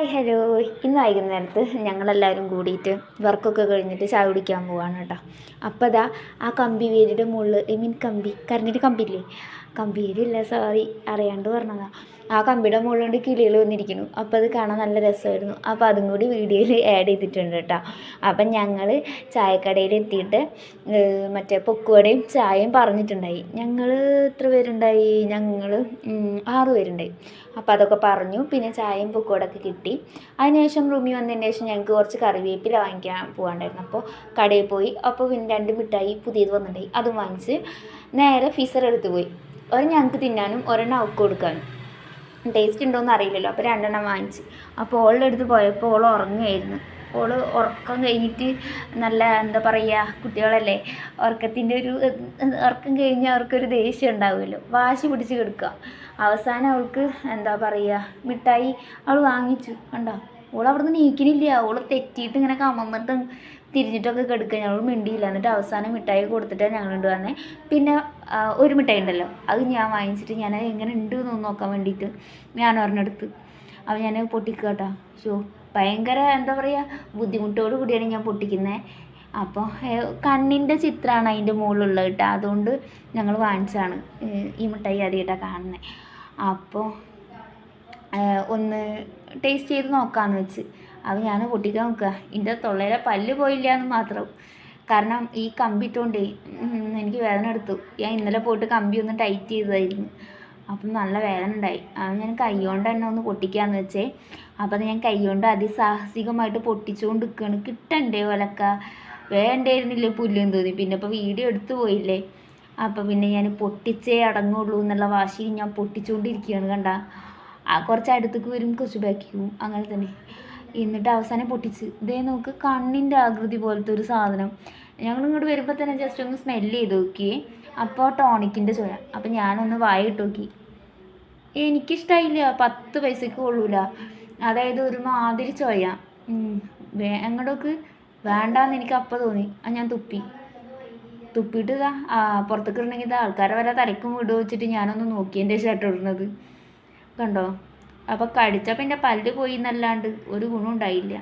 Hi hello. ഇന്ന് വൈകുന്നേരത്ത് ഞങ്ങളെല്ലാവരും കൂടിയിട്ട് വർക്കൊക്കെ കഴിഞ്ഞിട്ട് ചായ കുടിക്കാൻ പോവാണ് കേട്ടോ. അപ്പോൾ അതാ ആ കമ്പി വേലിയുടെ മുകളിൽ കറണ്ടിൻ്റെ കമ്പിയില്ലേ, കമ്പി വേലിയില്ല, സോറി, അറിയാണ്ട് പറഞ്ഞതാ. ആ കമ്പിയുടെ മുകളിലുണ്ട് കിളികൾ വന്നിരിക്കുന്നു. അപ്പോൾ അത് കാണാൻ നല്ല രസമായിരുന്നു. അപ്പോൾ അതും കൂടി വീഡിയോയിൽ ആഡ് ചെയ്തിട്ടുണ്ട് കേട്ടോ. അപ്പം ഞങ്ങൾ ചായക്കടയിൽ എത്തിയിട്ട് മറ്റേ പൊക്കുവടയും ചായയും പറഞ്ഞിട്ടുണ്ടായി. ഞങ്ങൾ എത്ര പേരുണ്ടായി? ഞങ്ങൾ 6 പേരുണ്ടായി. അപ്പോൾ അതൊക്കെ പറഞ്ഞു. പിന്നെ ചായയും പൊക്കുവടയൊക്കെ കിട്ടി. അതിനുശേഷം റൂമിൽ വന്നതിന് ശേഷം ഞങ്ങൾക്ക് കുറച്ച് കറിവേപ്പില വാങ്ങിക്കാൻ പോകാണ്ടായിരുന്നു. അപ്പോൾ കടയിൽ പോയി. അപ്പോൾ പിന്നെ 2 മിഠായി പുതിയത് വന്നിട്ടുണ്ടായി, അതും വാങ്ങിച്ച് നേരെ ഫീസർ എടുത്ത് പോയി. ഒരെണ്ണം ഞങ്ങൾക്ക് തിന്നാനും ഒരെണ്ണം അവൾക്ക് കൊടുക്കാനും. ടേസ്റ്റ് ഉണ്ടോയെന്ന് അറിയില്ലല്ലോ, അപ്പോൾ 2 എണ്ണം വാങ്ങിച്ച്. അപ്പോൾ ഓളുടെ അടുത്ത് പോയപ്പോൾ ഓൾ ഉറങ്ങുമായിരുന്നു. ഓൾ ഉറക്കം കഴിഞ്ഞിട്ട് നല്ല എന്താ പറയുക, കുട്ടികളല്ലേ, ഉറക്കത്തിൻ്റെ ഒരു ഉറക്കം കഴിഞ്ഞാൽ അവർക്കൊരു ദേഷ്യം ഉണ്ടാവുമല്ലോ, വാശി പിടിച്ച് കിടക്കുക. അവസാനം അവൾക്ക് എന്താ പറയുക, മിഠായി അവൾ വാങ്ങിച്ചു. കണ്ടോ, ഓൾ അവിടെ നിന്ന് നീക്കണില്ല. ഓൾ തെറ്റിയിട്ട് ഇങ്ങനെ കമന്നിട്ട് തിരിഞ്ഞിട്ടൊക്കെ കിടക്കുക. ഞങ്ങൾ മിണ്ടിയില്ല. എന്നിട്ട് അവസാനം മിഠായി കൊടുത്തിട്ടാണ് ഞങ്ങൾ കൊണ്ട് വന്നത്. പിന്നെ ഒരു മിഠായി ഉണ്ടല്ലോ, അത് ഞാൻ വാങ്ങിച്ചിട്ട് ഞാൻ എങ്ങനെ ഉണ്ട് എന്ന് നോക്കാൻ വേണ്ടിയിട്ട് ഞാൻ ഒരെണ്ണെടുത്ത്. അപ്പോൾ ഞാൻ പൊട്ടിക്കുക കേട്ടോ. ഭയങ്കര എന്താ പറയുക, ബുദ്ധിമുട്ടോട് കൂടിയാണ് ഞാൻ പൊട്ടിക്കുന്നത്. അപ്പോൾ കണ്ണിൻ്റെ ചിത്രമാണ് അതിൻ്റെ മുകളിലുള്ളത് കേട്ടോ. അതുകൊണ്ട് ഞങ്ങൾ വാങ്ങിച്ചതാണ്. ഈ മിഠായി ആദ്യമായിട്ടാണ് കാണുന്നത്. അപ്പോൾ ഒന്ന് ടേസ്റ്റ് ചെയ്ത് നോക്കാമെന്ന് വെച്ച്. അപ്പോൾ ഞാൻ പൊട്ടിക്കാൻ നോക്കുക. എൻ്റെ തൊള്ളയിലെ പല്ല് പോയില്ല എന്ന് മാത്രം. കാരണം ഈ കമ്പി ഇട്ടുകൊണ്ടേ എനിക്ക് വേദന എടുത്തു. ഞാൻ ഇന്നലെ പോയിട്ട് കമ്പി ഒന്ന് ടൈറ്റ് ചെയ്തതായിരുന്നു. അപ്പം നല്ല വേദന ഉണ്ടായി. അത് ഞാൻ കൈ കൊണ്ട് തന്നെ ഒന്ന് പൊട്ടിക്കാമെന്ന് വെച്ചേ. അപ്പോൾ അത് ഞാൻ കൈ കൊണ്ട് അതിസാഹസികമായിട്ട് പൊട്ടിച്ചുകൊണ്ട് നിൽക്കുകയാണ്. കിട്ടണ്ടേ ഒലക്ക, വേണ്ടായിരുന്നില്ല പുല്ലെന്ന് തോന്നി. പിന്നെ ഇപ്പോൾ വീഡിയോ എടുത്തു പോയില്ലേ, അപ്പോൾ പിന്നെ ഞാൻ പൊട്ടിച്ചേ അടങ്ങുള്ളൂ എന്നുള്ള വാശിയിൽ ഞാൻ പൊട്ടിച്ചുകൊണ്ടിരിക്കുകയാണ്. കണ്ട, കുറച്ച് അടുത്തേക്ക് വരും, കുറച്ച് ബാക്കി പോവും, അങ്ങനെ തന്നെ. എന്നിട്ട് അവസാനം പൊട്ടിച്ച്. ഇതേ നോക്ക്, കണ്ണിൻ്റെ ആകൃതി പോലത്തെ ഒരു സാധനം. ഞങ്ങൾ ഇങ്ങോട്ട് വരുമ്പോൾ തന്നെ ജസ്റ്റ് ഒന്ന് സ്മെല്ല് ചെയ്ത് നോക്കിയേ. അപ്പോൾ ടോണിക്കിൻ്റെ ചുവ. അപ്പോൾ ഞാനൊന്ന് വായിട്ട് നോക്കി. എനിക്കിഷ്ടമായില്ല. 10 പൈസക്ക് കൊള്ളൂല. അതായത് ഒരു മാതിരി ചുവ. അങ്ങോട്ടേക്ക് വേണ്ടാന്ന് എനിക്ക് അപ്പം തോന്നി. ഞാൻ തുപ്പിയിട്ട് ഇതാ പുറത്തേക്ക് ഇടണമെങ്കിൽ ഇതാ ആൾക്കാരെ വരെ തലക്കും വീട് വെച്ചിട്ട് ഞാനൊന്ന് നോക്കിയതിൻ്റെ ഷർട്ട് ഇടുന്നത് കണ്ടോ. അപ്പോൾ കടിച്ചപ്പോൾ എൻ്റെ പല്ല് പോയി എന്നല്ലാണ്ട് ഒരു ഗുണം ഉണ്ടായില്ല.